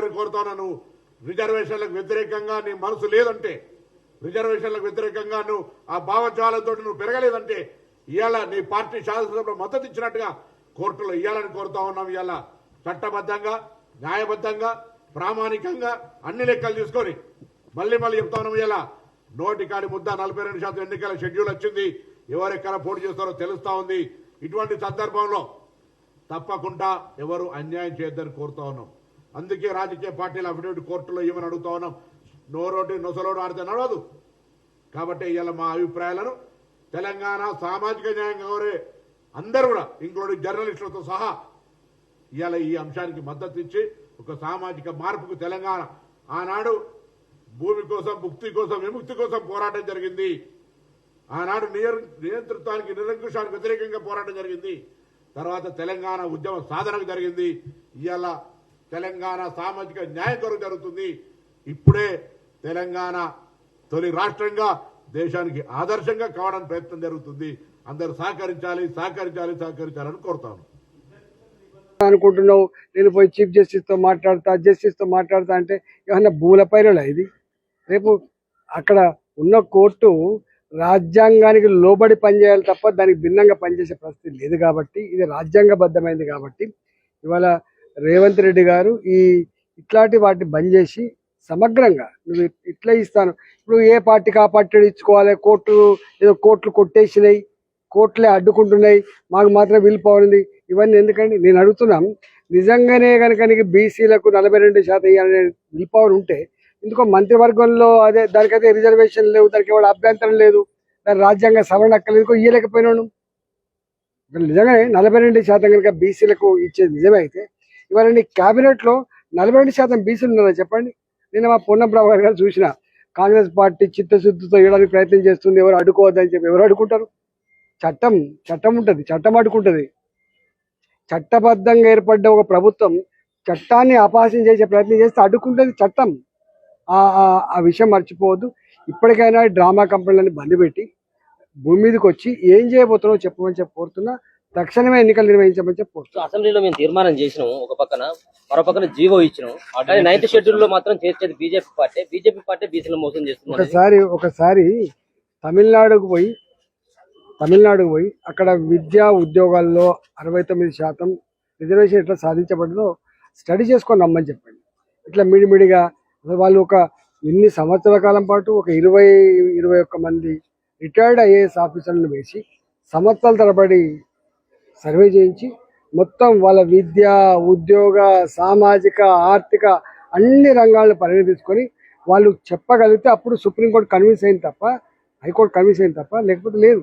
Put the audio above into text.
గారిని కోరుతాను, రిజర్వేషన్లకు వ్యతిరేకంగా నీ మనసు లేదంటే, రిజర్వేషన్లకు వ్యతిరేకంగా నువ్వు ఆ భావజాలంతో నువ్వు పెరగలేదంటే ఇవాళ నీ పార్టీ శాసనసభలో మద్దతు ఇచ్చినట్టుగా కోర్టులో ఇవ్వాలని కోరుతా ఉన్నాం. ఇవాళ చట్టబద్ధంగా, న్యాయబద్ధంగా, ప్రామాణికంగా అన్ని లెక్కలు తీసుకొని మళ్ళీ చెప్తా ఉన్నాం. ఇలా నోటికాడి ముద్ద 42% ఎన్నికల షెడ్యూల్ వచ్చింది. ఎవరెక్కడ పోటీ చేస్తారో తెలుస్తా ఉంది. ఇటువంటి సందర్భంలో తప్పకుండా ఎవరు అన్యాయం చేయొద్దని కోరుతా ఉన్నాం. అందుకే రాజకీయ పార్టీల అఫిడవిట్ కోర్టులో ఏమని అడుగుతా ఉన్నాం. నోరోటి నొసలోడు ఆడితే నడవదు. కాబట్టి ఇవాళ మా అభిప్రాయాలను తెలంగాణ సామాజిక న్యాయం కోరే అందరూ కూడా, ఇంక్లూడింగ్ జర్నలిస్టులతో సహా, ఇవాళ ఈ అంశానికి మద్దతు ఇచ్చి ఒక సామాజిక మార్పుకు తెలంగాణ ఆనాడు భూమి కోసం, ముక్తి కోసం, విముక్తి కోసం పోరాటం జరిగింది. ఆనాడు నియంతృత్వానికి, నిరంకుశానికి వ్యతిరేకంగా పోరాటం జరిగింది. తర్వాత తెలంగాణ ఉద్యమ సాధనకు జరిగింది. ఇవాళ తెలంగాణ సామాజిక న్యాయం కొరకు జరుగుతుంది. ఇప్పుడే తెలంగాణ తొలి రాష్ట్రంగా దేశానికి ఆదర్శంగా కావడానికి ప్రయత్నం జరుగుతుంది. అందరూ సహకరించాలని కోరుతాను. అనుకుంటున్నావు నేను పోయి చీఫ్ జస్టిస్ తో మాట్లాడతా అంటే ఏమన్నా భూలపైన ఇది? రేపు అక్కడ ఉన్న కోర్టు రాజ్యాంగానికి లోబడి పనిచేయాలి తప్ప దానికి భిన్నంగా పనిచేసే పరిస్థితి లేదు. కాబట్టి ఇది రాజ్యాంగబద్ధమైంది. కాబట్టి ఇవాళ రేవంత్ రెడ్డి గారు ఇట్లాంటి వాటిని బంద్ చేసి సమగ్రంగా నువ్వు ఇట్లా ఇస్తాను, ఇప్పుడు ఏ పార్టీకి ఆ పార్టీ ఇచ్చుకోవాలి, కోర్టులు కొట్టేసినాయి, కోర్టులే అడ్డుకుంటున్నాయి, మాకు మాత్రం విల్ పవర్ ఉంది, ఇవన్నీ ఎందుకండి? నేను అడుగుతున్నాం, నిజంగానే కనుక నీకు బీసీలకు 42% ఇవ్వాలనే విల్ పవర్ ఉంటే ఎందుకో మంత్రివర్గంలో అదే దానికైతే రిజర్వేషన్ లేవు, దానికి ఎవరు అభ్యంతరం లేదు, దాని రాజ్యాంగ సవరణ అక్కర్లేదు, ఇయ్యలేకపోయినాను. నిజంగానే 42% కనుక బీసీలకు ఇచ్చేది నిజమే అయితే ఇవాళ నీ క్యాబినెట్లో 42% బీసీలు ఉన్నారా చెప్పండి? నేను మా పొన్నంప్రభు గారు చూసిన కాంగ్రెస్ పార్టీ చిత్తశుద్ధితో ఇవ్వడానికి ప్రయత్నం చేస్తుంది, ఎవరు అడ్డుకోవద్దని చెప్పి. ఎవరు అడ్డుకుంటారు? చట్టం ఉంటుంది, చట్టం అడ్డుకుంటుంది. చట్టబద్ధంగా ఏర్పడ్డ ఒక ప్రభుత్వం చట్టాన్ని అపహాస్యం చేసే ప్రయత్నం చేస్తే అడ్డుకుంటుంది చట్టం. ఆ విషయం మర్చిపోవద్దు. ఇప్పటికైనా డ్రామా కంపెనీలని బంద్ పెట్టి భూమి మీదకి వచ్చి ఏం చేయబోతున్నావు చెప్పమని చెప్పి కోరుతున్నా. తక్షణమే ఎన్నికలు నిర్వహించమని చెప్పి అసెంబ్లీలో మేము తీర్మానం చేసినాము, ఒక పక్కన మరో పక్కన జీవో ఇచ్చినాం. కానీ 9th షెడ్యూల్ లో మాత్రం చేసేది బీజేపీ పార్టీ బీసీలు మోసం చేస్తుంది. ఒకసారి తమిళనాడుకు పోయి అక్కడ విద్యా ఉద్యోగాల్లో 69% రిజర్వేషన్ ఎట్లా సాధించబడిందో స్టడీ చేసుకొని రమ్మని చెప్పండి. ఇట్లా మిడిమిడిగా వాళ్ళు ఒక ఎన్ని సంవత్సరాల కాలం పాటు ఒక 20-21 మంది రిటైర్డ్ ఐఏఎస్ ఆఫీసర్లను వేసి సంవత్సరాల తరబడి సర్వే చేయించి మొత్తం వాళ్ళ విద్య, ఉద్యోగ, సామాజిక, ఆర్థిక అన్ని రంగాలను పరిగణ తీసుకొని వాళ్ళు చెప్పగలిగితే అప్పుడు సుప్రీంకోర్టు కన్విన్స్ అయింది తప్ప, హైకోర్టు కన్విన్స్ అయింది తప్ప, లేకపోతే లేదు.